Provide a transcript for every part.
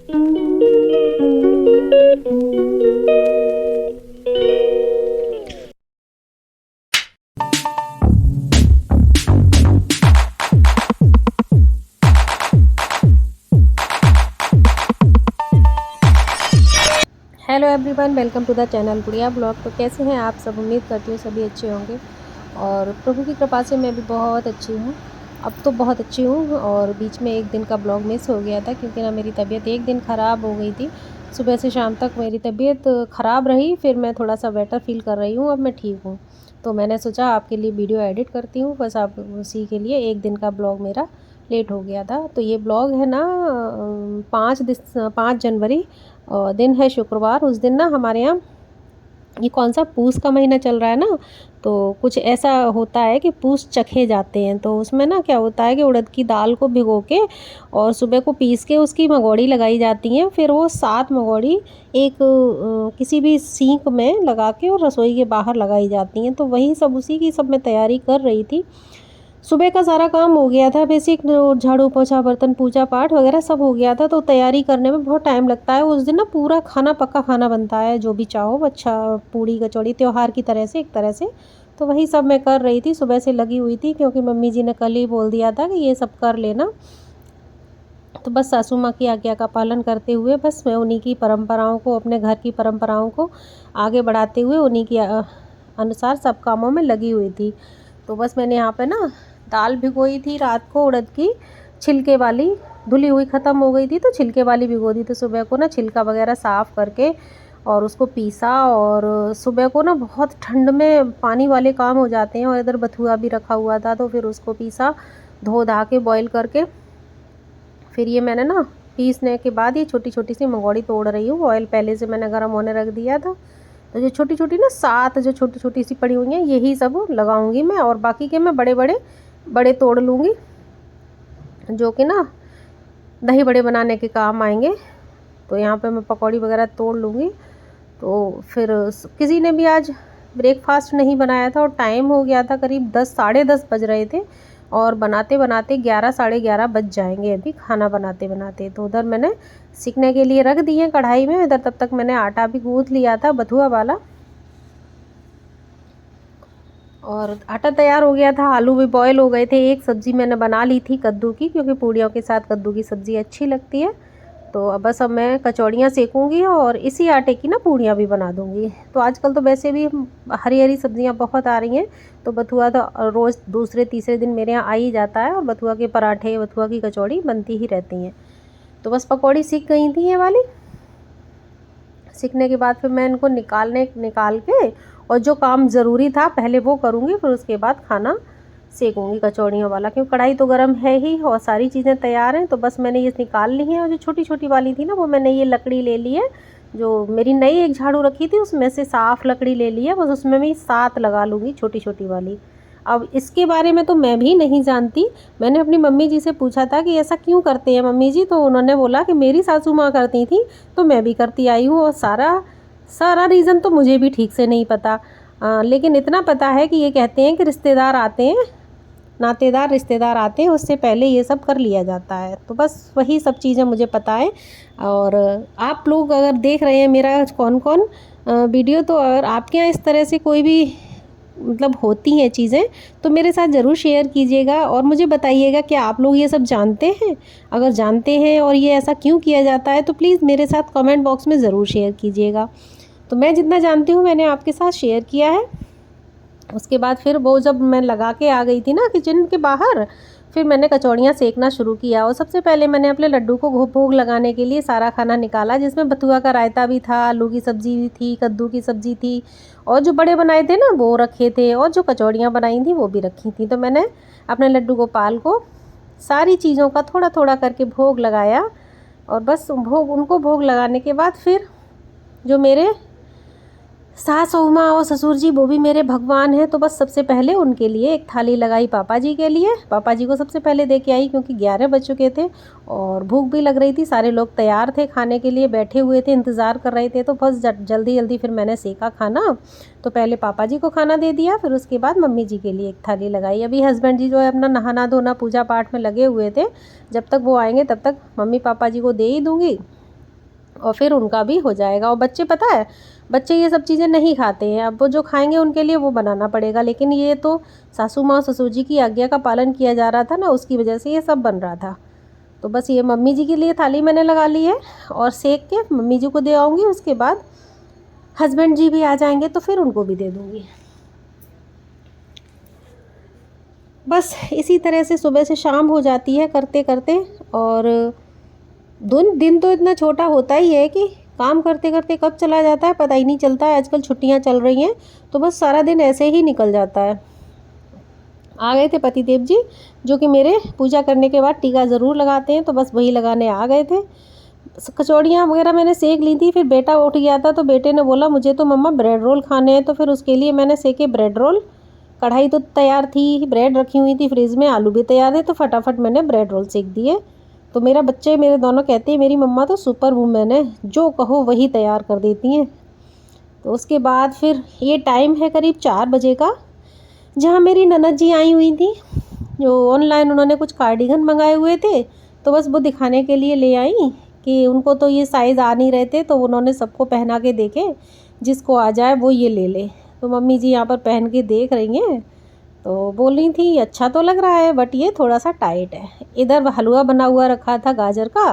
Hello everyone, welcome to the channel Gudiya blog. तो कैसे हैं आप सब? उम्मीद करती हूँ सभी अच्छे होंगे और प्रभु की कृपा से मैं भी बहुत अच्छी हूँ। अब तो बहुत अच्छी हूँ। और बीच में एक दिन का ब्लॉग मिस हो गया था क्योंकि ना मेरी तबीयत एक दिन ख़राब हो गई थी। सुबह से शाम तक मेरी तबीयत ख़राब रही, फिर मैं थोड़ा सा बेटर फील कर रही हूँ, अब मैं ठीक हूँ। तो मैंने सोचा आपके लिए वीडियो एडिट करती हूँ, बस आप उसी के लिए एक दिन का ब्लॉग मेरा लेट हो गया था। तो ये ब्लॉग है ना 5 जनवरी और दिन है शुक्रवार। उस दिन ना हमारे यहाँ ये कौन सा पूस का महीना चल रहा है ना, तो कुछ ऐसा होता है कि पूस चखे जाते हैं। तो उसमें ना क्या होता है कि उड़द की दाल को भिगो के और सुबह को पीस के उसकी मगोड़ी लगाई जाती हैं। फिर वो 7 मगोड़ी एक किसी भी सींक में लगा के और रसोई के बाहर लगाई जाती हैं। तो वही सब उसी की सब मैं तैयारी कर रही थी। सुबह का सारा काम हो गया था, बेसिक झाड़ू पोछा बर्तन पूजा पाठ वगैरह सब हो गया था। तो तैयारी करने में बहुत टाइम लगता है। उस दिन ना पूरा खाना पक्का खाना बनता है, जो भी चाहो, अच्छा पूड़ी कचौड़ी त्योहार की तरह से एक तरह से। तो वही सब मैं कर रही थी, सुबह से लगी हुई थी क्योंकि मम्मी जी ने कल ही बोल दिया था कि ये सब कर लेना। तो बस सासू माँ की आज्ञा का पालन करते हुए बस मैं उन्हीं की परंपराओं को, अपने घर की परंपराओं को आगे बढ़ाते हुए उन्हीं की अनुसार सब कामों में लगी हुई थी। तो बस मैंने यहाँ पे ना दाल भिगोई थी रात को उड़द की, छिलके वाली। धुली हुई ख़त्म हो गई थी तो छिलके वाली भिगो दी। तो सुबह को ना छिलका वगैरह साफ़ करके और उसको पीसा। और सुबह को ना बहुत ठंड में पानी वाले काम हो जाते हैं, और इधर बथुआ भी रखा हुआ था तो फिर उसको पीसा, धो धा के बॉईल करके। फिर ये मैंने ना पीसने के बाद ये छोटी छोटी सी मंगोड़ी तोड़ रही हूँ। ऑयल पहले से मैंने गर्म होने रख दिया था। तो जो छोटी छोटी ना 7 जो छोटी छोटी सी पड़ी हुई हैं, यही सब लगाऊंगी मैं, और बाकी के मैं बड़े बड़े बड़े तोड़ लूँगी, जो कि ना दही बड़े बनाने के काम आएंगे। तो यहाँ पे मैं पकौड़ी वगैरह तोड़ लूँगी। तो फिर किसी ने भी आज ब्रेकफास्ट नहीं बनाया था और टाइम हो गया था, करीब 10 साढ़े 10 बज रहे थे, और बनाते बनाते 11 साढ़े 11 बज जाएंगे अभी खाना बनाते बनाते। तो उधर मैंने सीखने के लिए रख दिए कढ़ाई में। इधर तब तक मैंने आटा भी गूँथ लिया था बथुआ वाला, और आटा तैयार हो गया था। आलू भी बॉयल हो गए थे। एक सब्ज़ी मैंने बना ली थी कद्दू की, क्योंकि पूड़ियों के साथ कद्दू की सब्ज़ी अच्छी लगती है। तो अब मैं कचौड़ियाँ सेकूँगी और इसी आटे की ना पूड़ियाँ भी बना दूँगी। तो आजकल तो वैसे भी हरी हरी सब्ज़ियाँ बहुत आ रही हैं, तो बथुआ तो रोज़ दूसरे तीसरे दिन मेरे यहाँ आ ही जाता है, और बथुआ के पराठे बथुआ की कचौड़ी बनती ही रहती हैं। तो बस पकौड़ी सीख गई थी ये वाली। सीखने के बाद फिर मैं इनको निकाल के, और जो काम ज़रूरी था पहले वो करूँगी, फिर उसके बाद खाना सेकूँगी कचौड़ियों वाला, क्योंकि कढ़ाई तो गर्म है ही और सारी चीज़ें तैयार हैं। तो बस मैंने ये निकाल ली हैं, और जो छोटी छोटी वाली थी ना, वो मैंने ये लकड़ी ले ली है। जो मेरी नई एक झाड़ू रखी थी उसमें से साफ़ लकड़ी ले ली है, बस उसमें मैं 7 लगा लूँगी छोटी छोटी वाली। अब इसके बारे में तो मैं भी नहीं जानती। मैंने अपनी मम्मी जी से पूछा था कि ऐसा क्यों करते हैं मम्मी जी, तो उन्होंने बोला कि मेरी सासू माँ करती थी तो मैं भी करती आई हूँ, और सारा सारा रीज़न तो मुझे भी ठीक से नहीं पता। लेकिन इतना पता है कि ये कहते हैं कि रिश्तेदार आते हैं, नातेदार रिश्तेदार आते हैं, उससे पहले ये सब कर लिया जाता है। तो बस वही सब चीज़ें मुझे पता है। और आप लोग अगर देख रहे हैं मेरा कौन कौन वीडियो, तो अगर आपके यहाँ इस तरह से कोई भी मतलब होती हैं चीज़ें, तो मेरे साथ ज़रूर शेयर कीजिएगा और मुझे बताइएगा कि आप लोग ये सब जानते हैं। अगर जानते हैं और ये ऐसा क्यों किया जाता है, तो प्लीज़ मेरे साथ कमेंट बॉक्स में ज़रूर शेयर कीजिएगा। तो मैं जितना जानती हूँ मैंने आपके साथ शेयर किया है। उसके बाद फिर वो जब मैं लगा के आ गई थी ना किचन के बाहर, फिर मैंने कचौड़ियाँ सेकना शुरू किया। और सबसे पहले मैंने अपने लड्डू को भोग लगाने के लिए सारा खाना निकाला, जिसमें बथुआ का रायता भी था, आलू की सब्ज़ी भी थी, कद्दू की सब्ज़ी थी, और जो बड़े बनाए थे ना वो रखे थे, और जो कचौड़ियाँ बनाई थी वो भी रखी थी। तो मैंने अपने लड्डू गोपाल को सारी चीज़ों का थोड़ा थोड़ा करके भोग लगाया। और बस उनको भोग लगाने के बाद फिर जो मेरे सास ससुर माँ और ससुर जी वो भी मेरे भगवान हैं, तो बस सबसे पहले उनके लिए एक थाली लगाई पापा जी के लिए। पापा जी को सबसे पहले दे के आई, क्योंकि 11 बज चुके थे और भूख भी लग रही थी। सारे लोग तैयार थे खाने के लिए, बैठे हुए थे, इंतज़ार कर रहे थे। तो बस जल्दी जल्दी फिर मैंने सेका खाना। तो पहले पापा जी को खाना दे दिया, फिर उसके बाद मम्मी जी के लिए एक थाली लगाई। अभी हस्बैंड जी जो है अपना नहाना धोना पूजा पाठ में लगे हुए थे, जब तक वो आएंगे तब तक मम्मी पापा जी को दे ही दूँगी। और फिर उनका भी हो जाएगा। और बच्चे पता है, बच्चे ये सब चीज़ें नहीं खाते हैं, अब वो जो खाएंगे उनके लिए वो बनाना पड़ेगा। लेकिन ये तो सासू माँ ससुर जी की आज्ञा का पालन किया जा रहा था ना, उसकी वजह से ये सब बन रहा था। तो बस ये मम्मी जी के लिए थाली मैंने लगा ली है और सेक के मम्मी जी को दे आऊँगी। उसके बाद हस्बैंड जी भी आ जाएंगे तो फिर उनको भी दे दूँगी। बस इसी तरह से सुबह से शाम हो जाती है करते करते। और दिन तो इतना छोटा होता ही है कि काम करते करते कब चला जाता है पता ही नहीं चलता है। आजकल छुट्टियां चल रही हैं तो बस सारा दिन ऐसे ही निकल जाता है। आ गए थे पतिदेव जी, जो कि मेरे पूजा करने के बाद टीका ज़रूर लगाते हैं, तो बस वही लगाने आ गए थे। कचौड़ियाँ वगैरह मैंने सेक ली थी, फिर बेटा उठ गया था तो बेटे ने बोला मुझे तो मम्मा ब्रेड रोल खाने हैं, तो फिर उसके लिए मैंने सेके ब्रेड रोल। कढ़ाई तो तैयार थी, ब्रेड रखी हुई थी फ्रिज में, आलू भी तैयार थे, तो फटाफट मैंने ब्रेड रोल सेक दिए। तो मेरे दोनों कहते हैं मेरी मम्मा तो सुपर वूमेन है, जो कहो वही तैयार कर देती हैं। तो उसके बाद फिर ये टाइम है करीब 4 बजे का, जहाँ मेरी ननद जी आई हुई थी, जो ऑनलाइन उन्होंने कुछ कार्डिगन मंगाए हुए थे, तो बस वो दिखाने के लिए ले आई कि उनको तो ये साइज़ आ नहीं रहे थे, तो उन्होंने सबको पहना के देखे, जिसको आ जाए वो ये ले ले। तो मम्मी जी यहाँ पर पहन के देख रही हैं, तो बोल रही थी अच्छा तो लग रहा है बट ये थोड़ा सा टाइट है। इधर हलवा बना हुआ रखा था गाजर का,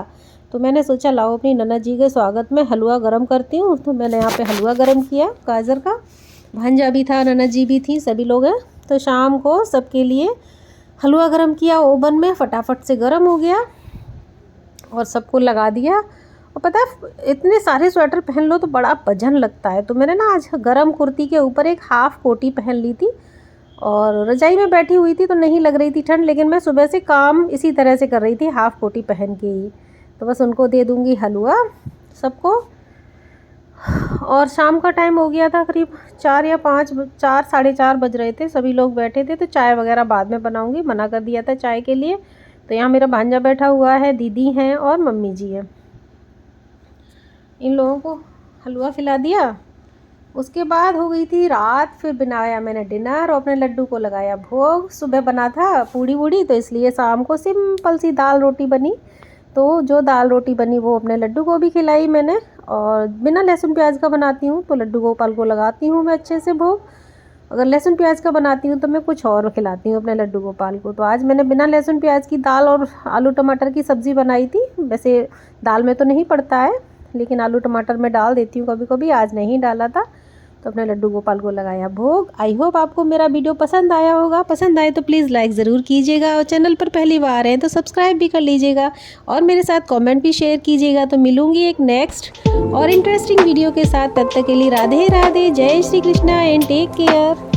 तो मैंने सोचा लाओ अपनी ननद जी के स्वागत में हलवा गर्म करती हूँ। तो मैंने यहाँ पे हलवा गर्म किया गाजर का, भांजा भी था, ननद जी भी थी, सभी लोग हैं। तो शाम को सबके लिए हलवा गर्म किया ओवन में, फटाफट से गर्म हो गया और सबको लगा दिया। और पता है इतने सारे स्वेटर पहन लो तो बड़ा वजन लगता है, तो मैंने ना आज गर्म कुर्ती के ऊपर एक हाफ़ कोटी पहन ली थी और रजाई में बैठी हुई थी तो नहीं लग रही थी ठंड, लेकिन मैं सुबह से काम इसी तरह से कर रही थी हाफ़ कोटी पहन के ही। तो बस उनको दे दूँगी हलवा सबको। और शाम का टाइम हो गया था, करीब 4 या 5, 4 साढ़े 4 बज रहे थे, सभी लोग बैठे थे। तो चाय वगैरह बाद में बनाऊंगी, मना कर दिया था चाय के लिए। तो यहाँ मेरा भांजा बैठा हुआ है, दीदी हैं और मम्मी जी हैं। इन लोगों को हलवा खिला दिया, उसके बाद हो गई थी रात। फिर बनाया मैंने डिनर और अपने लड्डू को लगाया भोग। सुबह बना था पूड़ी वूड़ी, तो इसलिए शाम को सिंपल सी दाल रोटी बनी। तो जो दाल रोटी बनी वो अपने लड्डू को भी खिलाई मैंने। और बिना लहसुन प्याज का बनाती हूँ तो लड्डू गोपाल को लगाती हूँ मैं अच्छे से भोग। अगर लहसुन प्याज का बनाती हूँ तो मैं कुछ और खिलाती हूँ अपने लड्डू गोपाल को। तो आज मैंने बिना लहसुन प्याज की दाल और आलू टमाटर की सब्ज़ी बनाई थी। वैसे दाल में तो नहीं पड़ता है, लेकिन आलू टमाटर में डाल देती हूँ कभी कभी, आज नहीं डाला था। तो अपने लड्डू गोपाल को लगाया भोग। आई होप आपको मेरा वीडियो पसंद आया होगा। पसंद आए तो प्लीज़ लाइक ज़रूर कीजिएगा और चैनल पर पहली बार हैं तो सब्सक्राइब भी कर लीजिएगा और मेरे साथ कमेंट भी शेयर कीजिएगा। तो मिलूंगी एक नेक्स्ट और इंटरेस्टिंग वीडियो के साथ, तब तक के लिए राधे राधे, जय Shri Krishna and take care.